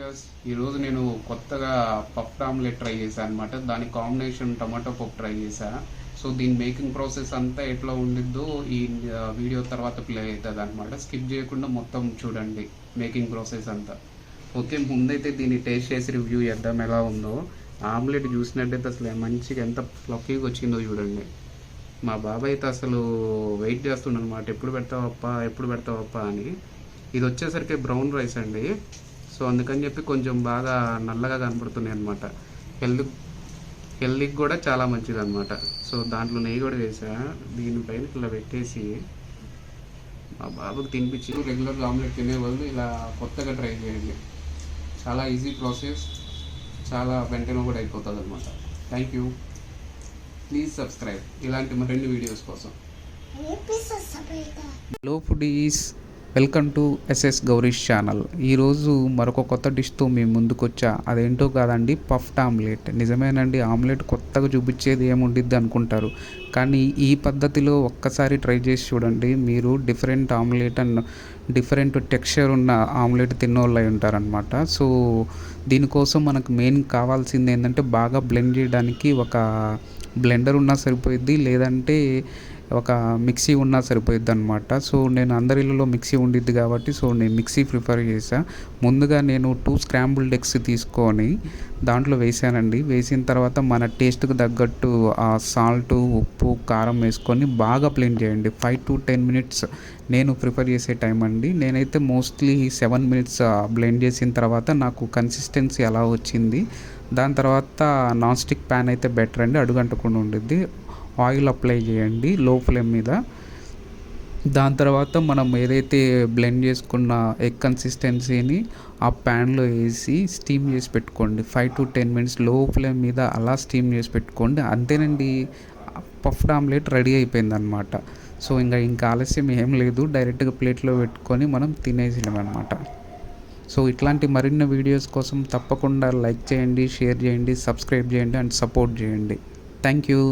Viewers, ఈరోజు నేను కొత్తగా పఫ్ ఆమ్లెట్ ట్రై చేశాను అనమాట. దాని కాంబినేషన్ టమాటో పప్పు ట్రై చేశా. సో దీని మేకింగ్ ప్రాసెస్ అంతా ఎట్లా ఉండిద్దో ఈ వీడియో తర్వాత ప్లే అవుతుంది అనమాట. స్కిప్ చేయకుండా మొత్తం చూడండి మేకింగ్ ప్రాసెస్ అంతా. ఓకే, ముందైతే దీన్ని టేస్ట్ చేసి రివ్యూ చేద్దాం ఎలా ఉందో. ఆమ్లెట్ చూసినట్టయితే అసలు మంచిగా ఎంత ఫ్లఫీగా వచ్చిందో చూడండి. మా బాబాయ్ అయితే అసలు వెయిట్ చేస్తుండనమాట, ఎప్పుడు పెడతావప్పా అని. ఇది వచ్చేసరికి బ్రౌన్ రైస్ అండి. సో అందుకని చెప్పి కొంచెం బాగా నల్లగా కనపడుతున్నాయి అనమాట. హెల్త్కి కూడా చాలా మంచిది అనమాట. సో దాంట్లో నెయ్యి కూడా వేసా. దీనిపైన ఇలా పెట్టేసి మా బాబుకి తినిపించి, రెగ్యులర్గా ఆమ్లెట్ తినేవాళ్ళు ఇలా కొత్తగా ట్రై చేయండి. చాలా ఈజీ ప్రాసెస్, చాలా వెంటనే కూడా అయిపోతుంది అనమాట. Thank you. ప్లీజ్ సబ్స్క్రైబ్ ఇలాంటి మరిన్ని వీడియోస్ కోసం. Hello foodies, welcome to SS Gourish channel. ఈరోజు మరొక కొత్త డిష్తో మేము ముందుకు వచ్చా. అదేంటో కాదండి, పఫ్డ్ ఆమ్లెట్. నిజమేనండి, ఆమ్లెట్ కొత్తగా చూపించేది ఏముండిద్ది అనుకుంటారు, కానీ ఈ పద్ధతిలో ఒక్కసారి ట్రై చేసి చూడండి. మీరు different omelette and different texture ఉన్న ఆమ్లెట్ తిన్నోళ్ళు అయి ఉంటారనమాట. సో దీనికోసం మనకు మెయిన్ కావాల్సింది ఏంటంటే, బాగా బ్లెండ్ చేయడానికి ఒక బ్లెండర్ ఉన్నా సరిపోయిద్ది, లేదంటే ఒక మిక్సీ ఉన్నా సరిపోయిద్ది అనమాట. సో నేను అందరి ఇళ్ళలో మిక్సీ ఉండిద్ది కాబట్టి సో నేను మిక్సీ ప్రిఫర్ చేసా. ముందుగా నేను 2 స్క్రాంబుల్డ్ ఎగ్స్ తీసుకొని దాంట్లో వేసానండి. వేసిన తర్వాత మన టేస్ట్కి తగ్గట్టు ఆ సాల్ట్, ఉప్పు, కారం వేసుకొని బాగా బ్లెండ్ చేయండి. 5 to 10 minutes నేను ప్రిఫర్ చేసే టైం అండి. నేనైతే మోస్ట్లీ 7 minutes బ్లెండ్ చేసిన తర్వాత నాకు కన్సిస్టెన్సీ అలా వచ్చింది. దాని తర్వాత నాన్ స్టిక్ ప్యాన్ అయితే బెటర్ అండి, అడుగంటకుండా ఉండిద్ది. ఆయిల్ అప్లై చేయండి లో ఫ్లేమ్ మీద. దాని తర్వాత మనం ఏదైతే బ్లెండ్ చేసుకున్న ఎగ్ కన్సిస్టెన్సీని ఆ ప్యాన్లో వేసి స్టీమ్ చేసి పెట్టుకోండి. 5 to 10 minutes లో ఫ్లేమ్ మీద అలా స్టీమ్ చేసి పెట్టుకోండి. అంతేనండి, పఫ్డ్ ఆమ్లెట్ రెడీ అయిపోయింది అనమాట. సో ఇంకా ఆలస్యం ఏం లేదు, డైరెక్ట్గా ప్లేట్లో పెట్టుకొని మనం తినేసినాం అనమాట. సో ఇట్లాంటి మరిన్ని వీడియోస్ కోసం తప్పకుండా లైక్ చేయండి, షేర్ చేయండి, సబ్స్క్రైబ్ చేయండి అండ్ సపోర్ట్ చేయండి. Thank you.